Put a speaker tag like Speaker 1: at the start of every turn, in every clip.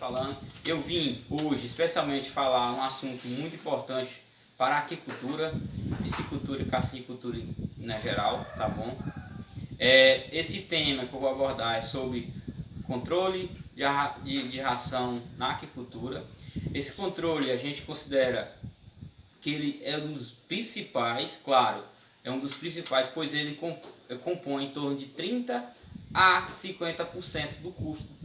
Speaker 1: falando. Eu vim hoje especialmente falar um assunto muito importante para a aquicultura, piscicultura e cassinicultura na geral, tá bom? Esse tema que eu vou abordar é sobre controle de ração na aquicultura. Esse controle a gente considera que ele é um dos principais, claro, é um dos principais, pois ele compõe em torno de 30 a 50% do custo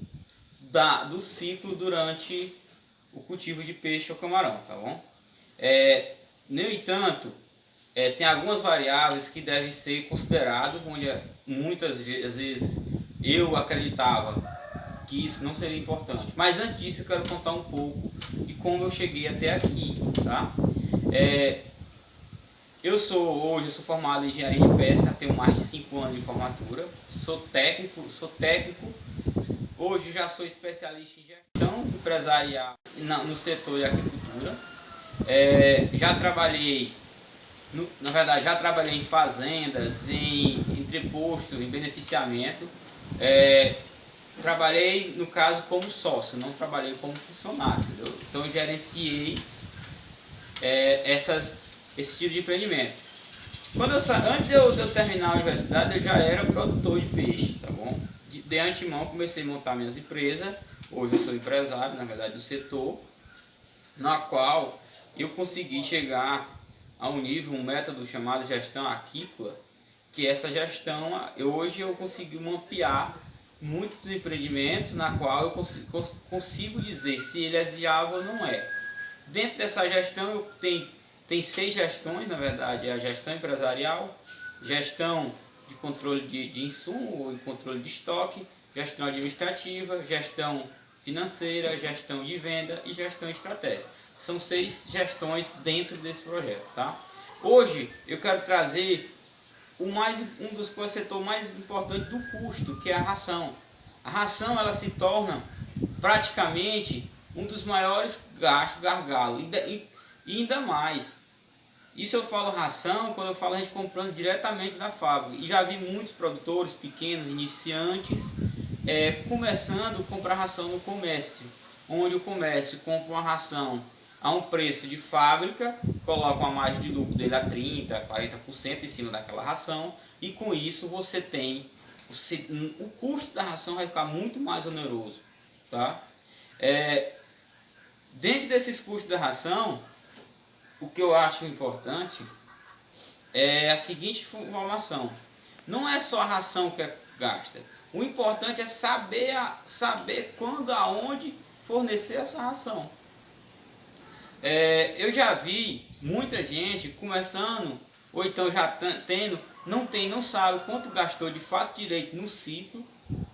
Speaker 1: do ciclo durante o cultivo de peixe ou camarão, tá bom? No entanto, tem algumas variáveis que devem ser consideradas, onde muitas vezes eu acreditava que isso não seria importante. Mas antes disso eu quero contar um pouco de como eu cheguei até aqui, tá? Hoje eu sou formado em engenharia de pesca, tenho mais de 5 anos de formatura, sou técnico, hoje já sou especialista em gestão empresarial no setor de agricultura. Já trabalhei em fazendas, em entreposto, em beneficiamento. Trabalhei, no caso, como sócio, não trabalhei como funcionário, entendeu? Então eu gerenciei esse tipo de empreendimento. Antes de eu terminar a universidade, eu já era produtor de peixe, tá bom? De antemão comecei a montar minhas empresas. Hoje eu sou empresário, na verdade, do setor, na qual eu consegui chegar a um nível, um método chamado gestão aquícola, que essa gestão, hoje eu consegui mapear muitos empreendimentos na qual eu consigo dizer se ele é viável ou não é. Dentro dessa gestão eu tem 6 gestões, na verdade, é a gestão empresarial, gestão de controle de insumo e controle de estoque, gestão administrativa, gestão financeira, gestão de venda e gestão estratégica. São 6 gestões dentro desse projeto, tá? Hoje eu quero trazer um dos setores mais importantes do custo, que é a ração. A ração ela se torna praticamente um dos maiores gastos, gargalo, e ainda mais. Isso eu falo ração quando eu falo a gente comprando diretamente da fábrica. E já vi muitos produtores pequenos, iniciantes, começando a comprar ração no comércio, onde o comércio compra uma ração a um preço de fábrica, coloca uma margem de lucro dele a 30%, 40% em cima daquela ração, e com isso você tem o custo da ração vai ficar muito mais oneroso, tá? Dentro desses custos da ração, o que eu acho importante é a seguinte informação: não é só a ração que é gasta, o importante é saber quando, aonde fornecer essa ração. Eu já vi muita gente começando, ou então já tendo, não sabe quanto gastou de fato direito no ciclo,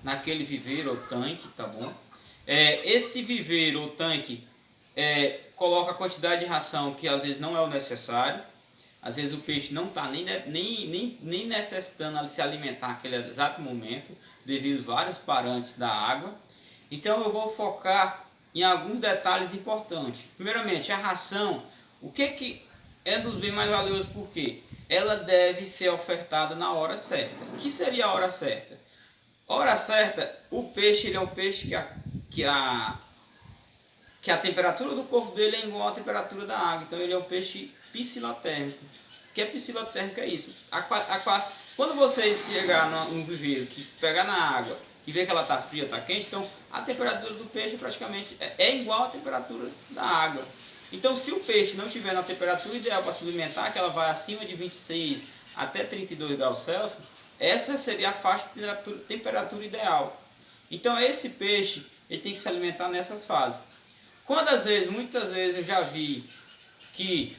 Speaker 1: naquele viveiro ou tanque, tá bom? Esse viveiro ou tanque coloca a quantidade de ração que às vezes não é o necessário, às vezes o peixe não está nem necessitando se alimentar naquele exato momento, devido a vários parâmetros da água. Então eu vou focar em alguns detalhes importantes. Primeiramente, a ração, o que é dos bens mais valiosos, porque ela deve ser ofertada na hora certa. O que seria a hora certa? A hora certa, o peixe ele é um peixe que a temperatura do corpo dele é igual à temperatura da água. Então ele é um peixe piscilotérmico. O que é piscilotérmico? É isso. Quando você chegar num viveiro, que pegar na água e ver que ela está fria, está quente, então a temperatura do peixe praticamente é igual à temperatura da água. Então se o peixe não tiver na temperatura ideal para se alimentar, que ela vai acima de 26 até 32 graus Celsius, essa seria a faixa de temperatura ideal. Então esse peixe ele tem que se alimentar nessas fases. Muitas vezes eu já vi que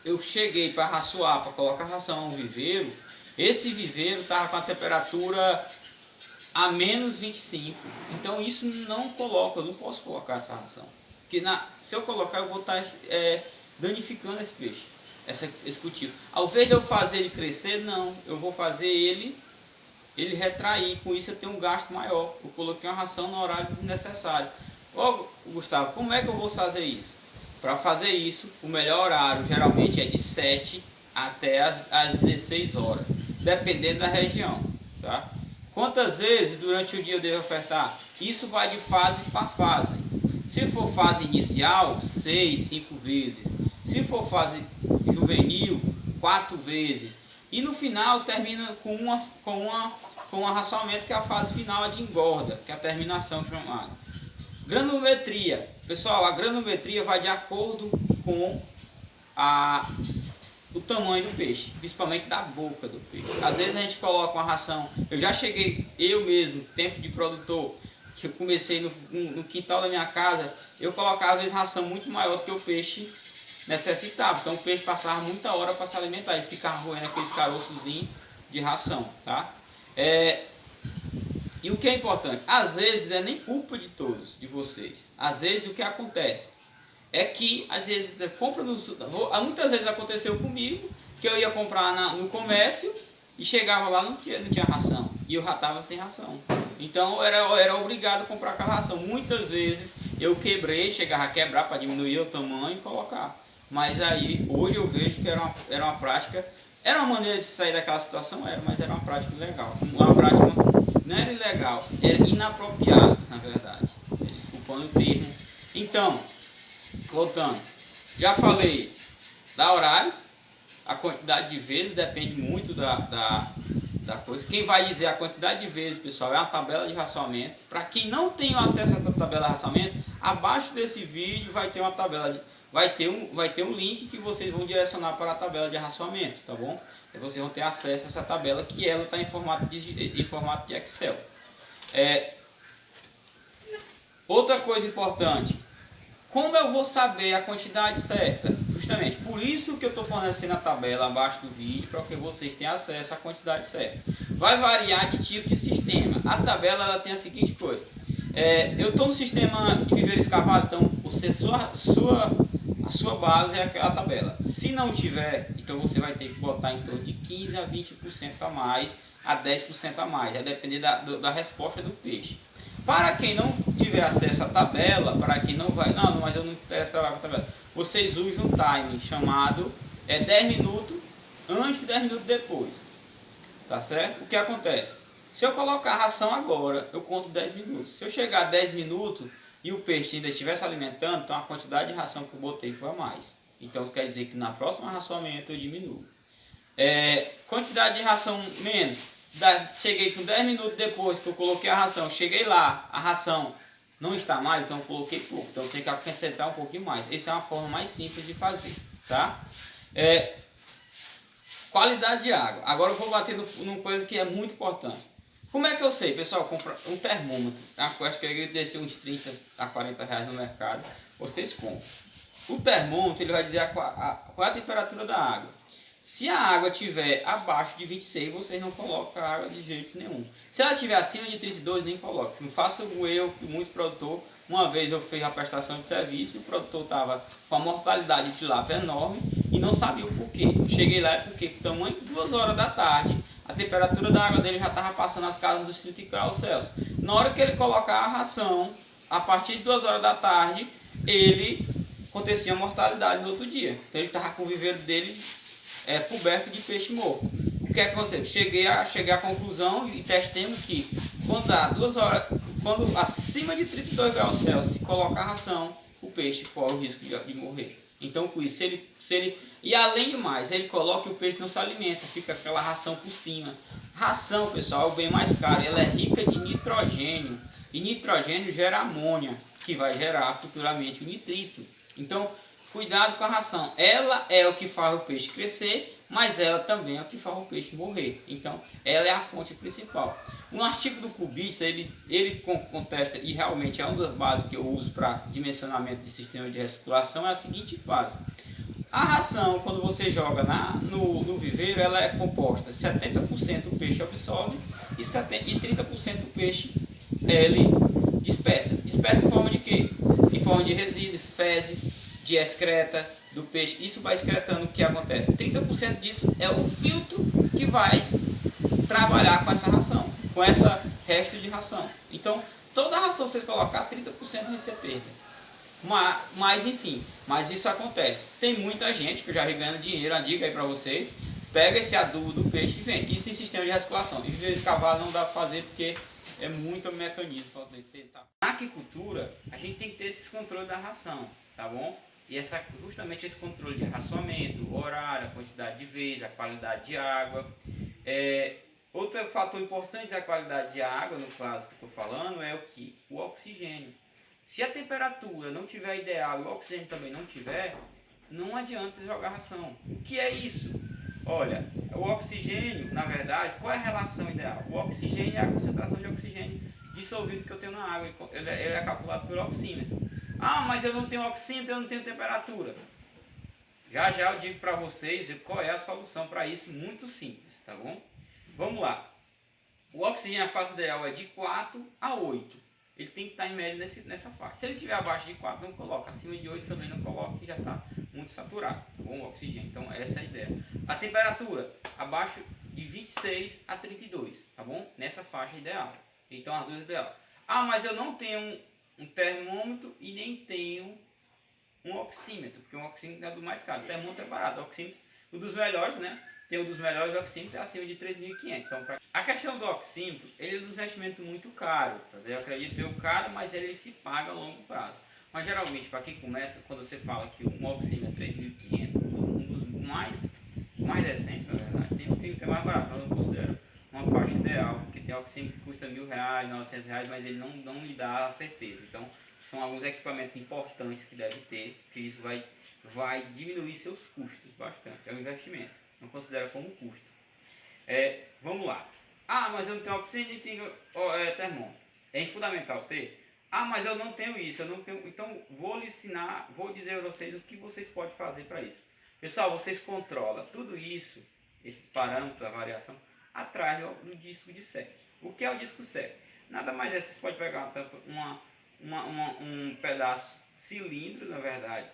Speaker 1: eu cheguei para raçoar, para colocar ração a um viveiro, esse viveiro estava com a temperatura a menos 25. Então isso eu não posso colocar essa ração. Porque se eu colocar eu vou estar danificando esse peixe, esse cultivo. Ao invés de eu fazer ele crescer, não, eu vou fazer ele retrair. Com isso eu tenho um gasto maior. Eu coloquei uma ração no horário necessário. Ô Gustavo, como é que eu vou fazer isso? Para fazer isso, o melhor horário geralmente é de 7 até as 16 horas, dependendo da região, tá? Quantas vezes durante o dia eu devo ofertar? Isso vai de fase para fase. Se for fase inicial, 6, 5 vezes. Se for fase juvenil, 4 vezes. E no final termina com um arraçoamento, que é a fase final, a de engorda, que é a terminação chamada. Granulometria. Pessoal, a granulometria vai de acordo com o tamanho do peixe, principalmente da boca do peixe. Às vezes a gente coloca uma ração, eu já cheguei, eu mesmo, tempo de produtor, que eu comecei no quintal da minha casa, eu colocava às vezes ração muito maior do que o peixe necessitava. Então o peixe passava muita hora para se alimentar, ele ficava roendo aqueles caroçozinhos de ração, tá? E o que é importante, às vezes não é nem culpa de todos, de vocês. Às vezes o que acontece é que, às vezes, você compra muitas vezes aconteceu comigo, que eu ia comprar no comércio e chegava lá não tinha ração. E eu já estava sem ração. Então eu era obrigado a comprar aquela ração. Muitas vezes eu chegava a quebrar para diminuir o tamanho e colocar. Mas aí, hoje eu vejo que era uma prática, era uma maneira de sair daquela situação, mas era uma prática legal. Uma prática não era ilegal, era inapropriado, na verdade. Desculpando o termo. Então, voltando, já falei da horário, a quantidade de vezes depende muito da coisa. Quem vai dizer a quantidade de vezes, pessoal, é uma tabela de racionamento. Para quem não tem acesso a essa tabela de racionamento, abaixo desse vídeo vai ter uma tabela, vai ter um link que vocês vão direcionar para a tabela de racionamento, tá bom? E vocês vão ter acesso a essa tabela, que ela está em formato de Excel. Outra coisa importante, como eu vou saber a quantidade certa? Justamente por isso que eu estou fornecendo a tabela abaixo do vídeo, para que vocês tenham acesso à quantidade certa. Vai variar de tipo de sistema. A tabela ela tem a seguinte coisa. Eu estou no sistema de viveiro escavado, então a sua base é a tabela. Se não tiver, então você vai ter que botar em torno de 15 a 20% a mais, a 10% a mais. Vai depender da resposta do peixe. Para quem não tiver acesso à tabela, para quem não vai, mas eu não interessa trabalhar com a tabela, vocês usam um timing chamado 10 minutos antes e 10 minutos depois. Tá certo? O que acontece? Se eu colocar a ração agora, eu conto 10 minutos. Se eu chegar a 10 minutos e o peixe ainda estiver se alimentando, então a quantidade de ração que eu botei foi a mais. Então quer dizer que na próxima racionamento eu diminuo. Quantidade de ração menos. Cheguei com 10 minutos depois que eu coloquei a ração, cheguei lá, a ração não está mais, então eu coloquei pouco, então eu tenho que acrescentar um pouquinho mais. Essa é uma forma mais simples de fazer, tá? Qualidade de água. Agora eu vou bater numa coisa que é muito importante. Como é que eu sei, pessoal? Compra um termômetro, eu acho que ele desceu uns 30 a 40 reais no mercado, vocês compram. O termômetro ele vai dizer qual é a temperatura da água. Se a água estiver abaixo de 26, vocês não colocam a água de jeito nenhum. Se ela estiver acima de 32, nem coloca. Não faça o erro que muito produtor. Uma vez eu fiz a prestação de serviço, o produtor estava com a mortalidade de tilápia enorme e não sabia o porquê. Eu cheguei lá porque tamanho de 2 horas da tarde, a temperatura da água dele já estava passando as casas dos 30 graus Celsius. Na hora que ele colocar a ração, a partir de 2 horas da tarde, ele acontecia a mortalidade no outro dia. Então ele estava com o viveiro dele coberto de peixe morto. O que aconteceu? Cheguei à conclusão e testemos que quando acima de 32 graus Celsius se colocar a ração, o peixe corre o risco de morrer. Então com isso, e além do mais, ele coloca e o peixe não se alimenta, fica aquela ração por cima. Ração, pessoal, é o bem mais caro, ela é rica de nitrogênio, e nitrogênio gera amônia, que vai gerar futuramente o nitrito. Então, cuidado com a ração. Ela é o que faz o peixe crescer, mas ela também é o que faz o peixe morrer. Então, ela é a fonte principal. Um artigo do Cubista, ele contesta, e realmente é uma das bases que eu uso para dimensionamento de sistema de recirculação, é a seguinte fase. A ração, quando você joga no viveiro, ela é composta 70% o peixe absorve e 30% o peixe ele dispersa. Dispersa em forma de quê? Em forma de resíduo, fezes, de excreta do peixe. Isso vai excretando. O que acontece? 30% disso é o filtro que vai trabalhar com essa ração, com essa resto de ração. Então, toda a ração que vocês colocar, 30% vai ser perda. Mas enfim, mas isso acontece. Tem muita gente que eu já vi ganhando dinheiro, a dica aí para vocês, pega esse adubo do peixe e vende. Isso em sistema de recirculação. Em viveiro escavado não dá para fazer porque é muito mecanismo para tentar. Na aquicultura, a gente tem que ter esses controles da ração, tá bom? E justamente esse controle de racionamento, horário, a quantidade de vezes, a qualidade de água. Outro fator importante da qualidade de água, no caso que eu estou falando, é o que? O oxigênio. Se a temperatura não tiver ideal e o oxigênio também não tiver, não adianta jogar ração. O que é isso? Olha, o oxigênio, na verdade, qual é a relação ideal? O oxigênio é a concentração de oxigênio dissolvido que eu tenho na água. Ele é calculado pelo oxímetro. Ah, mas eu não tenho oxímetro, eu não tenho temperatura. Já já eu digo para vocês qual é a solução para isso, muito simples, tá bom? Vamos lá. O oxigênio, a faixa ideal é de 4 a 8. Ele tem que estar em média nessa faixa. Se ele estiver abaixo de 4, não coloca. Acima de 8 também não coloca, que já está muito saturado, tá bom? O oxigênio. Então essa é a ideia. A temperatura, abaixo de 26 a 32, tá bom? Nessa faixa ideal. Então as duas ideal. Ah, mas eu não tenho um termômetro e nem tenho um oxímetro, porque um oxímetro é do mais caro. O termômetro é barato. O oxímetro, um dos melhores, né? Tem um dos melhores oxímetros, é acima de 3.500. Então, a questão do oxímetro, ele é um investimento muito caro, tá? Eu acredito que é caro, mas ele se paga a longo prazo. Mas geralmente, para quem começa, quando você fala que um oxímetro é 3.500, um dos mais decentes, na verdade, tem oxímetro que é mais barato, eu não considero uma faixa ideal, porque tem oxímetro que custa R$1.000, R$900, mas ele não lhe dá a certeza. Então, são alguns equipamentos importantes que deve ter, que isso vai diminuir seus custos bastante. É um investimento, não considera como custo. Vamos lá. Ah, mas eu não tenho oxigênio e tenho termômetro. É fundamental ter? Ah, mas eu não tenho isso, eu não tenho. Então vou lhe ensinar, vou dizer a vocês o que vocês podem fazer para isso. Pessoal, vocês controlam tudo isso, esses parâmetros, a variação, atrás do disco de sec. O que é o disco sec? Nada mais é, vocês podem pegar uma tampa, um pedaço cilindro, na verdade,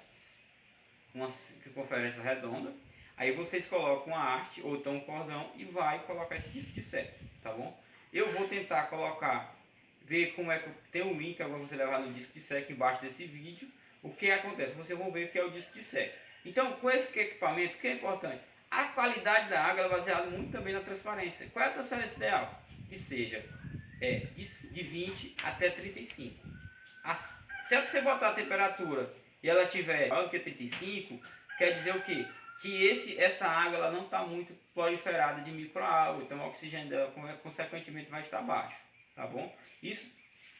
Speaker 1: uma circunferência redonda. Aí vocês colocam uma arte ou então um cordão e vai colocar esse disco de sec, tá bom? Eu vou tentar colocar, ver como é que tem um link para você levar no disco de sec embaixo desse vídeo. O que acontece? Vocês vão ver o que é o disco de sec. Então, com esse equipamento, o que é importante? A qualidade da água é baseada muito também na transparência. Qual é a transparência ideal? Que seja de 20 até 35. Se você botar a temperatura e ela tiver maior do que 35, quer dizer o quê? Que essa água ela não está muito proliferada de microalga, então o oxigênio dela consequentemente vai estar baixo, tá bom? Isso.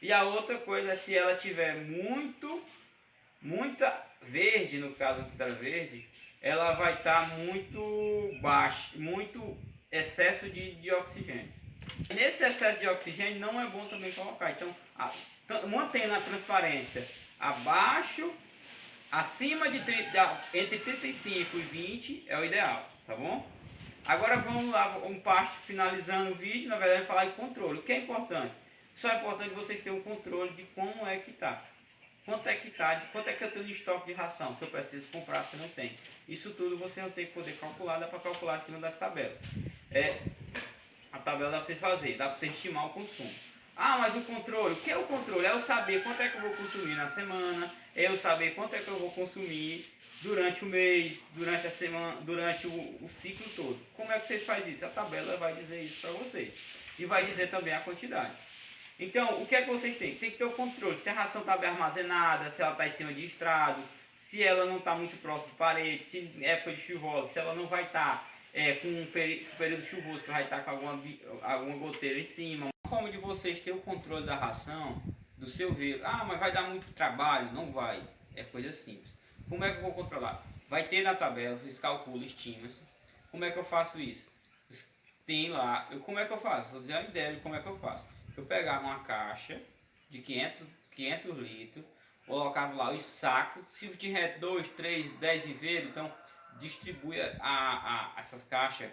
Speaker 1: E a outra coisa é se ela tiver muita verde, no caso aqui da verde, ela vai estar muito baixa, muito excesso de oxigênio. Nesse excesso de oxigênio não é bom também colocar, então mantendo a transparência abaixo, acima de entre 35 e 20 é o ideal, tá bom? Agora vamos lá, finalizando o vídeo, na verdade falar de controle. O que é importante? Só é importante vocês terem um controle de como é que está. Quanto é que eu tenho de estoque de ração, se eu preciso comprar, se não tem. Isso tudo você vai ter que poder calcular, dá para calcular acima das tabelas. A tabela dá para vocês fazer, dá para vocês estimar o consumo. Ah, mas o controle, o que é o controle? É eu saber quanto é que eu vou consumir na semana, é eu saber quanto é que eu vou consumir durante o mês, durante a semana, durante o ciclo todo. Como é que vocês fazem isso? A tabela vai dizer isso para vocês. E vai dizer também a quantidade. Então, o que é que vocês têm? Tem que ter o controle, se a ração está bem armazenada, se ela está em cima de estrado, se ela não está muito próximo de parede, se é época de chuvosa, se ela não vai estar com um período chuvoso, que vai estar com alguma goteira em cima. A forma de vocês ter o controle da ração, do seu ver, mas vai dar muito trabalho? Não vai, é coisa simples. Como é que eu vou controlar? Vai ter na tabela, vocês calculam, estimam. Como é que eu faço isso? Tem lá, como é que eu faço? Vou dizer uma ideia de como é que eu faço. Eu pegava uma caixa de 500 litros, colocava lá os sacos, se tiver 2, 3, 10 viveiros, então distribui essas caixas,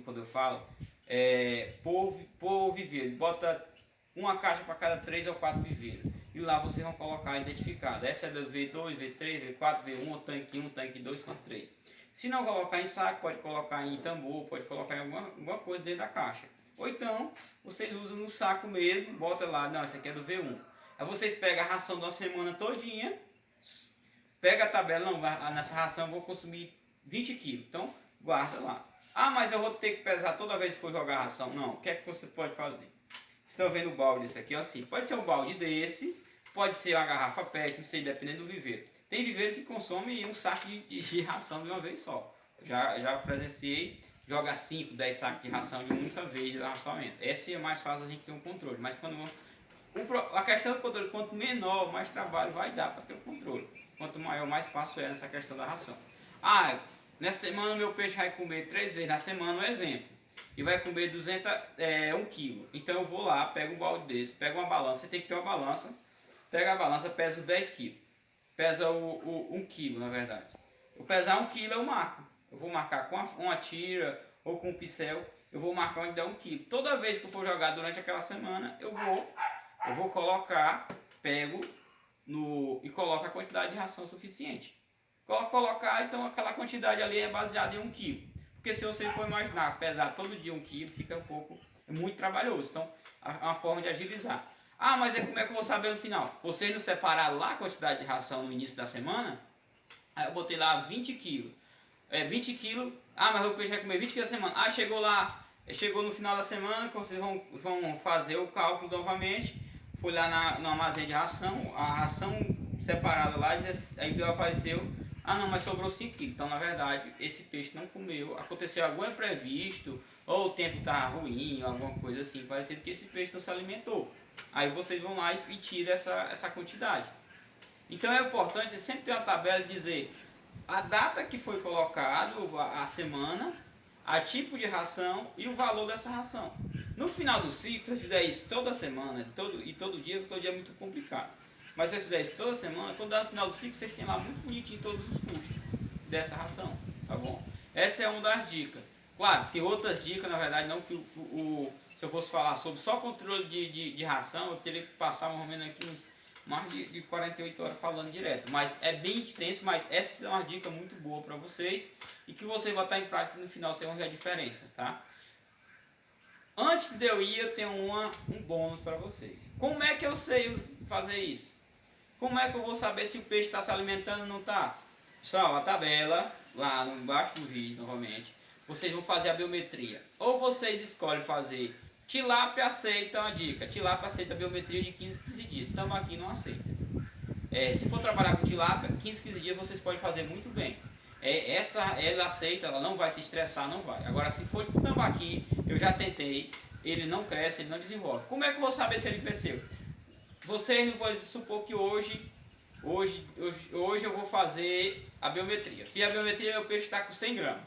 Speaker 1: quando eu falo, por viveiro, bota uma caixa para cada 3 ou 4 viveiros, e lá vocês vão colocar identificado, essa é do V2, V3, V4, V1, tanque 1, tanque 2, tanque 3. Se não colocar em saco, pode colocar em tambor, pode colocar em alguma coisa dentro da caixa. Ou então, vocês usam no saco mesmo, bota lá, não, esse aqui é do V1. Aí vocês pegam a ração da semana todinha, pega a tabela, não, nessa ração eu vou consumir 20 kg. Então, guarda lá. Ah, mas eu vou ter que pesar toda vez que for jogar a ração. Não, o que é que você pode fazer? Estão vendo o balde desse aqui, ó, assim. Pode ser um balde desse, pode ser uma garrafa PET, não sei, dependendo do viveiro. Tem viveiro que consome um saco de ração de uma vez só. Já presenciei jogar 5, 10 sacos de ração de uma única vez de racionamento. Essa é mais fácil a gente ter um controle. Mas quando a questão do controle, quanto menor, mais trabalho vai dar para ter o controle. Quanto maior, mais fácil é nessa questão da ração. Ah, nessa semana meu peixe vai comer 3 vezes na semana, um exemplo. E vai comer 1 kg. Então eu vou lá, pego um balde desse, pego uma balança, você tem que ter uma balança. Pega a balança, pesa os 10 kg. Pesa 1 kg, na verdade. Eu pesar 1 kg, eu marco. Eu vou marcar com uma tira ou com um pincel. Eu vou marcar onde dá 1 kg. Toda vez que eu for jogar durante aquela semana, eu vou colocar, pego e coloco a quantidade de ração suficiente. Colocar, então aquela quantidade ali é baseada em 1 kg. Porque se você for imaginar, pesar todo dia 1 kg, fica muito trabalhoso. Então, é uma forma de agilizar. Ah, mas como é que eu vou saber no final? Vocês não separaram lá a quantidade de ração no início da semana? Aí eu botei lá 20 kg. 20 kg. Ah, mas o peixe vai comer 20 kg da semana. Ah, chegou no final da semana que vocês vão fazer o cálculo novamente. Fui lá no armazém de ração, a ração separada lá, aí apareceu, ah não, mas sobrou 5 kg. Então na verdade esse peixe não comeu, aconteceu algum imprevisto, ou o tempo estava ruim, ou alguma coisa assim, parecendo que esse peixe não se alimentou. Aí vocês vão lá e tiram essa quantidade. Então é importante você sempre ter uma tabela e dizer a data que foi colocado, a semana, a tipo de ração e o valor dessa ração. No final do ciclo, se você fizer isso toda semana, todo dia é muito complicado. Mas se você fizer isso toda semana, quando dá no final do ciclo, vocês têm lá muito bonitinho todos os custos dessa ração, tá bom? Essa é uma das dicas. Claro, tem outras dicas, na verdade, não se eu fosse falar sobre só controle de ração, eu teria que passar mais ou menos aqui mais de 48 horas falando direto. Mas é bem extenso, mas essa é uma dica muito boa para vocês e que você vai estar em prática no final, você vai ver a diferença, tá? Antes de eu ir, eu tenho um bônus para vocês. Como é que eu sei fazer isso? Como é que eu vou saber se o peixe está se alimentando ou não está? Pessoal, a tabela, lá embaixo do vídeo, novamente, vocês vão fazer a biometria. Ou vocês escolhem fazer tilápia, aceita uma dica. Tilápia aceita a biometria de 15 dias. Tambaqui não aceita. Se for trabalhar com tilápia, 15 dias vocês podem fazer muito bem. Ela aceita, ela não vai se estressar, não vai. Agora, se for tambaqui, eu já tentei, ele não cresce, ele não desenvolve. Como é que eu vou saber se ele cresceu? Vocês não vão supor que hoje eu vou fazer a biometria. Fiz a biometria, meu peixe está com 100 gramas.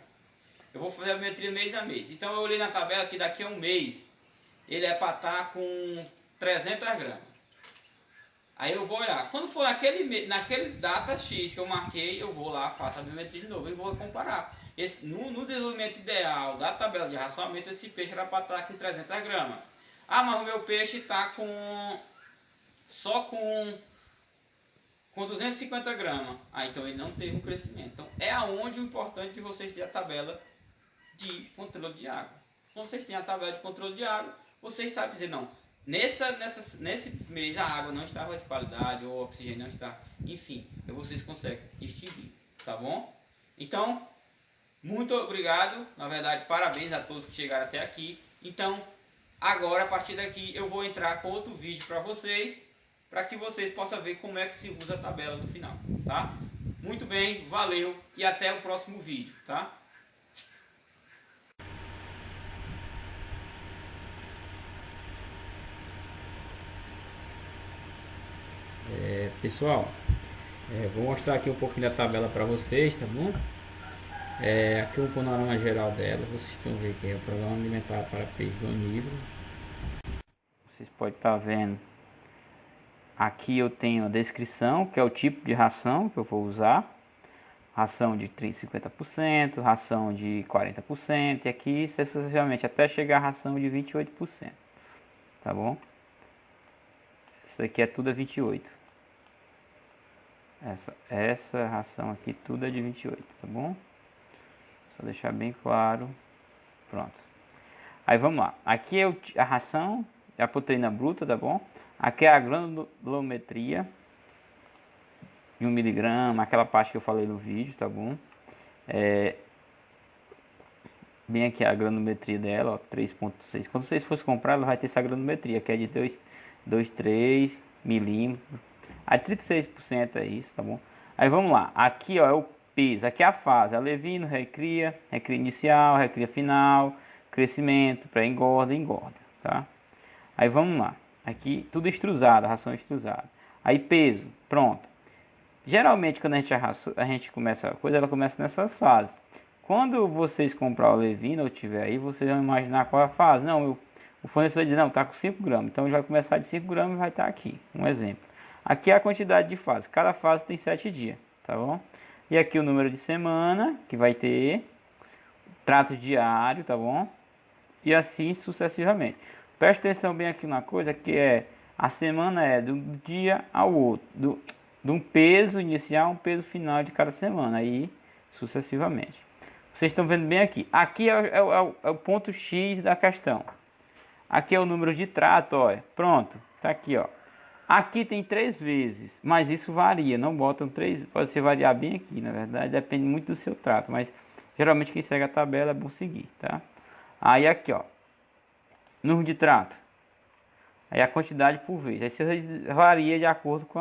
Speaker 1: Eu vou fazer a biometria mês a mês. Então eu olhei na tabela que daqui a um mês ele é para estar com 300 gramas. Aí eu vou olhar, quando for naquele data X que eu marquei, eu vou lá, faço a biometria de novo e vou comparar. No desenvolvimento ideal da tabela de racionamento, esse peixe era para estar com 300 gramas. Ah, mas o meu peixe está só com 250 gramas. Ah, então ele não teve um crescimento. Então é aonde o importante de vocês ter a tabela de controle de água. Quando vocês têm a tabela de controle de água, vocês sabem dizer, não, nesse mês a água não estava de qualidade, ou o oxigênio não está, enfim, vocês conseguem distinguir, tá bom? Então, muito obrigado, na verdade, parabéns a todos que chegaram até aqui. Então, agora, a partir daqui, eu vou entrar com outro vídeo para vocês, para que vocês possam ver como é que se usa a tabela no final, tá? Muito bem, valeu e até o próximo vídeo, tá? Pessoal, vou mostrar aqui um pouquinho da tabela para vocês, tá bom? Aqui o panorama geral dela, vocês estão vendo que é o programa alimentar para peixes onívoro. Vocês podem estar vendo, aqui eu tenho a descrição, que é o tipo de ração que eu vou usar. Ração de 50%, ração de 40% e aqui sucessivamente até chegar a ração de 28%, tá bom? Isso aqui é tudo a 28%. Essa ração aqui tudo é de 28, tá bom? Só deixar bem claro. Pronto. Aí vamos lá. Aqui é a ração, a proteína bruta, tá bom? Aqui é a granulometria em 1 miligrama, aquela parte que eu falei no vídeo, tá bom? bem aqui a granometria dela, ó, 3,6. Quando vocês forem comprar, ela vai ter essa granometria, que é de 3 milímetros. Aí 36% é isso, tá bom? Aí vamos lá, aqui ó, é o peso, aqui é a fase, alevino, recria, recria inicial, recria final, crescimento, pré-engorda, engorda, tá? Aí vamos lá, aqui tudo extrusado, ração extrusada. Aí peso, pronto. Geralmente quando a gente começa a coisa, ela começa nessas fases. Quando vocês comprar o levino ou tiver aí, vocês vão imaginar qual é a fase. Não, o fornecedor diz, não, tá com 5 gramas. Então ele vai começar de 5 gramas e vai estar aqui. Um exemplo. Aqui é a quantidade de fases. Cada fase tem 7 dias, tá bom? E aqui o número de semana, que vai ter. Trato diário, tá bom? E assim sucessivamente. Preste atenção bem aqui na coisa, que é... A semana é do dia ao outro. De um peso inicial, um peso final de cada semana. Aí, sucessivamente. Vocês estão vendo bem aqui. Aqui é o ponto X da questão. Aqui é o número de trato, olha. Pronto, tá aqui, ó. Aqui tem 3 vezes, mas isso varia. Não botam 3, pode ser variar bem aqui, na verdade. Depende muito do seu trato, mas geralmente quem segue a tabela é bom seguir, tá? Aí aqui, ó. Número de trato. Aí a quantidade por vez. Aí você varia de acordo com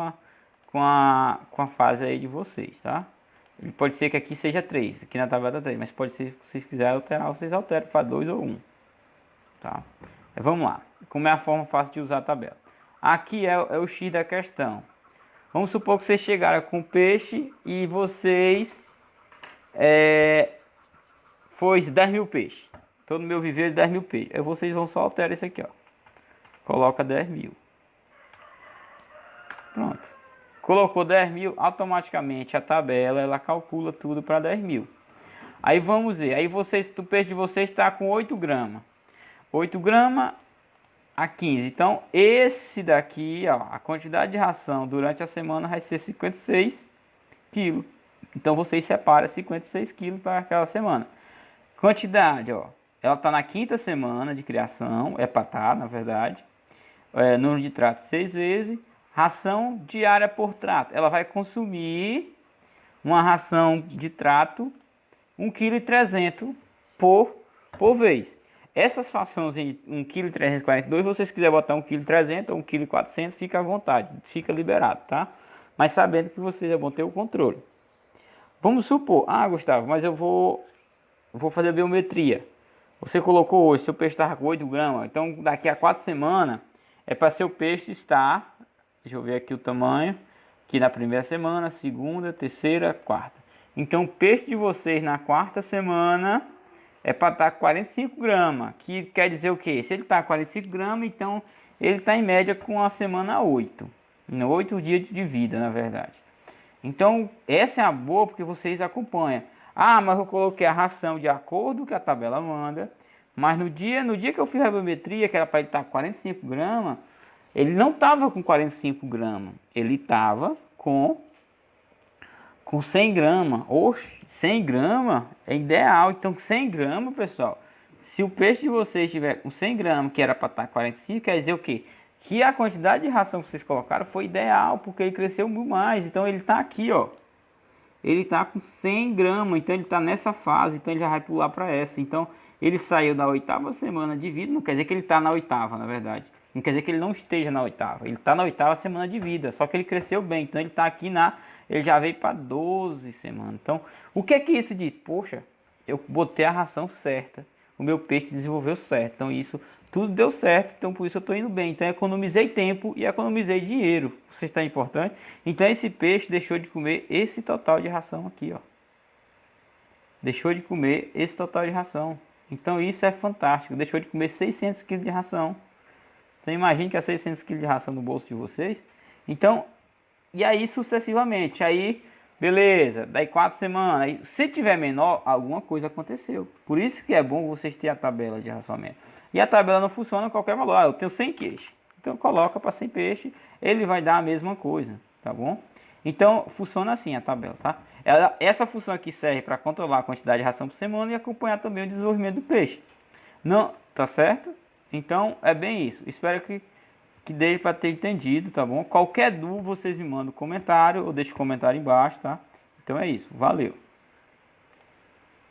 Speaker 1: a fase aí de vocês, tá? Pode ser que aqui seja 3, aqui na tabela 3, mas pode ser que vocês quiserem alterar, vocês alteram para 2 ou 1. Tá? Vamos lá. Como é a forma fácil de usar a tabela? Aqui é o X da questão. Vamos supor que vocês chegaram com peixe e vocês foi 10 mil peixes. Todo meu viveiro 10 mil peixes. Aí vocês vão só alterar isso aqui, ó. Coloca 10 mil. Pronto. Colocou 10 mil, automaticamente a tabela ela calcula tudo para 10 mil. Aí vamos ver, aí o peixe de vocês está com 8 gramas. 8 gramas a 15. Então esse daqui, ó, a quantidade de ração durante a semana vai ser 56 quilos. Então vocês separam 56 quilos para aquela semana. Quantidade, ó, ela está na 5ª semana de criação, é para estar, na verdade. Número de trato 6 vezes. Ração diária por trato. Ela vai consumir uma ração de trato 1,3 kg por vez. Essas frações em 1,342 kg, se vocês quiserem botar 1,3 kg ou 1,4 kg, fica à vontade, fica liberado, tá? Mas sabendo que vocês vão ter o controle. Vamos supor, Gustavo, mas eu vou fazer a biometria. Você colocou hoje, seu peixe estava com 8 gramas, então daqui a 4 semanas é para seu peixe estar... Deixa eu ver aqui o tamanho. Aqui na primeira semana, segunda, terceira, quarta. Então o peixe de vocês na 4ª semana é para estar com 45 gramas. Que quer dizer o quê? Se ele está com 45 gramas, então ele está em média com a semana 8. 8 dias de vida, na verdade. Então essa é a boa porque vocês acompanham. Mas eu coloquei a ração de acordo com que a tabela manda. Mas no dia que eu fiz a biometria, que era para ele estar com 45 gramas, ele não estava com 45 gramas, ele estava com 100 gramas. Oxe, 100 gramas é ideal. Então, 100 gramas, pessoal, se o peixe de vocês estiver com 100 gramas, que era para estar 45, quer dizer o quê? Que a quantidade de ração que vocês colocaram foi ideal, porque ele cresceu muito mais. Então, ele está aqui, ó. Ele está com 100 gramas, então ele está nessa fase, então ele já vai pular para essa. Então, ele saiu da 8ª semana de vida, não quer dizer que ele está na 8ª, na verdade. Não quer dizer que ele não esteja na 8ª. Ele está na 8ª semana de vida. Só que ele cresceu bem. Então ele está aqui ele já veio para 12 semanas. Então, o que é que isso diz? Poxa, eu botei a ração certa. O meu peixe desenvolveu certo. Então isso tudo deu certo. Então por isso eu estou indo bem. Então eu economizei tempo e economizei dinheiro. Isso está importante. Então esse peixe deixou de comer esse total de ração aqui, ó. Deixou de comer esse total de ração. Então isso é fantástico. Deixou de comer 600 kg de ração. Então imagine que é 600 kg de ração no bolso de vocês. Então, e aí sucessivamente. Aí, beleza, daí 4 semanas. Aí, se tiver menor, alguma coisa aconteceu. Por isso que é bom vocês terem a tabela de racionamento. E a tabela não funciona a qualquer valor. Eu tenho 100 peixes. Então coloca para 100 peixes, ele vai dar a mesma coisa, tá bom? Então funciona assim a tabela, tá? Essa função aqui serve para controlar a quantidade de ração por semana e acompanhar também o desenvolvimento do peixe. Não, tá certo? Então é bem isso. Espero que dê para ter entendido, tá bom? Qualquer dúvida vocês me mandam comentário ou deixem comentário embaixo, tá? Então é isso. Valeu!